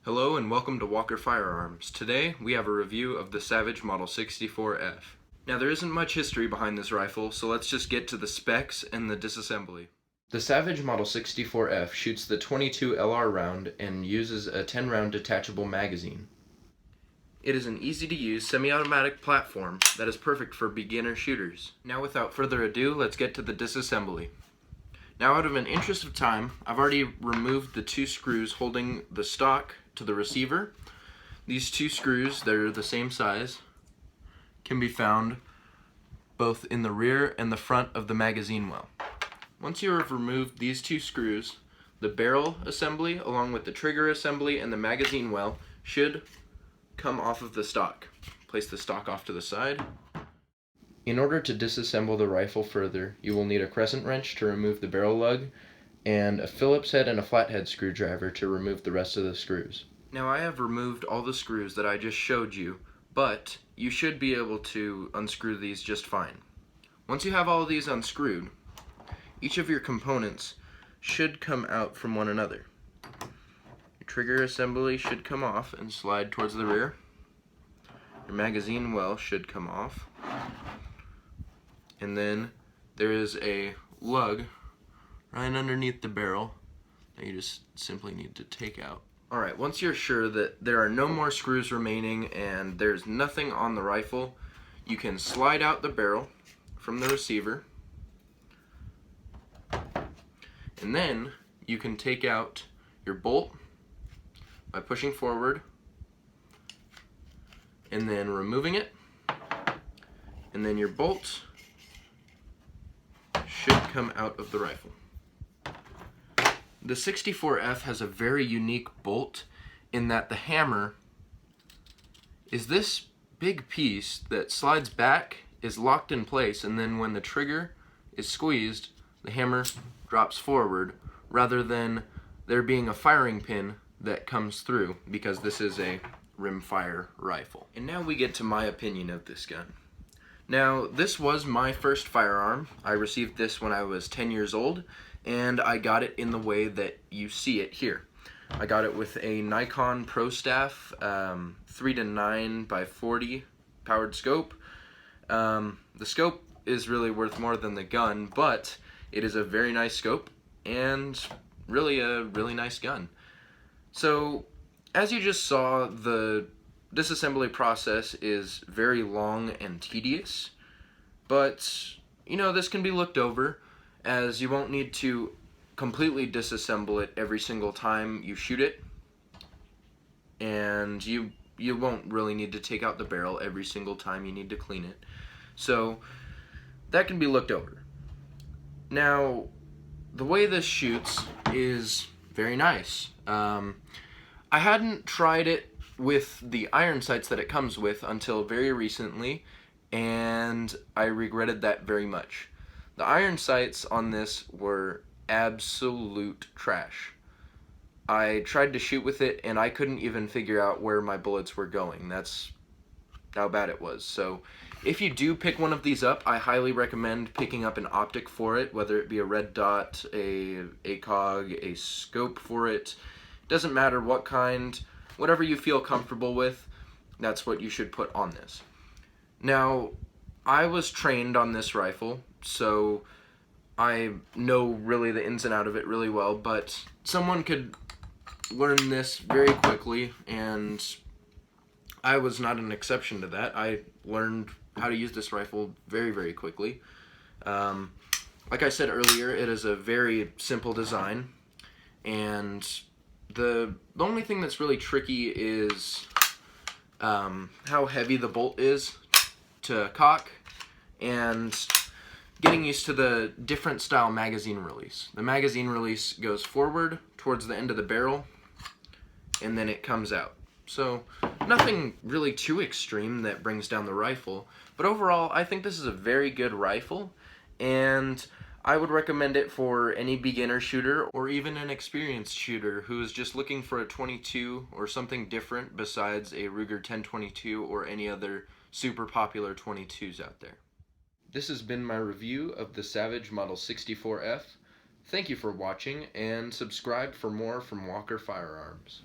Hello and welcome to Walker Firearms. Today we have a review of the Savage Model 64F. Now there isn't much history behind this rifle, so let's just get to the specs and the disassembly. The Savage Model 64F shoots the .22 LR round and uses a 10-round detachable magazine. It is an easy-to-use semi-automatic platform that is perfect for beginner shooters. Now without further ado, let's get to the disassembly. Now out of an interest of time, I've already removed the two screws holding the stock to the receiver. These two screws, they're the same size, can be found both in the rear and the front of the magazine well. Once you have removed these two screws, the barrel assembly along with the trigger assembly and the magazine well should come off of the stock. Place the stock off to the side. In order to disassemble the rifle further, you will need a crescent wrench to remove the barrel lug and a Phillips head and a flathead screwdriver to remove the rest of the screws. Now I have removed all the screws that I just showed you, but you should be able to unscrew these just fine. Once you have all of these unscrewed, each of your components should come out from one another. Your trigger assembly should come off and slide towards the rear. Your magazine well should come off. And then there is a lug right underneath the barrel that you just simply need to take out. Alright, once you're sure that there are no more screws remaining and there's nothing on the rifle, you can slide out the barrel from the receiver, and then you can take out your bolt by pushing forward and then removing it, and then your bolt should come out of the rifle. The 64F has a very unique bolt in that the hammer is this big piece that slides back, is locked in place, and then when the trigger is squeezed, the hammer drops forward rather than there being a firing pin that comes through, because this is a rimfire rifle. And now we get to my opinion of this gun. Now, this was my first firearm. I received this when I was 10 years old, and I got it in the way that you see it here. I got it with a Nikon ProStaff 3-9x40 powered scope. The scope is really worth more than the gun, but it is a very nice scope and really a really nice gun. So, as you just saw, the disassembly process is very long and tedious, but you know, this can be looked over, as you won't need to completely disassemble it every single time you shoot it, and you won't really need to take out the barrel every single time you need to clean it. So that can be looked over. Now, the way this shoots is very nice. I hadn't tried it with the iron sights that it comes with until very recently, and I regretted that very much. The iron sights on this were absolute trash. I tried to shoot with it and I couldn't even figure out where my bullets were going. That's how bad it was. So if you do pick one of these up, I highly recommend picking up an optic for it, whether it be a red dot, a ACOG, a scope for it. Doesn't matter what kind, whatever you feel comfortable with, that's what you should put on this. Now, I was trained on this rifle, so I know really the ins and outs of it really well, but someone could learn this very quickly, and I was not an exception to that. I learned how to use this rifle very, very quickly. Like I said earlier, it is a very simple design, and the only thing that's really tricky is how heavy the bolt is to cock, and getting used to the different style magazine release. The magazine release goes forward towards the end of the barrel, and then it comes out. So nothing really too extreme that brings down the rifle, but overall I think this is a very good rifle, and I would recommend it for any beginner shooter or even an experienced shooter who is just looking for a .22 or something different besides a Ruger 10/22 or any other super popular .22s out there. This has been my review of the Savage Model 64F. Thank you for watching, and subscribe for more from Walker Firearms.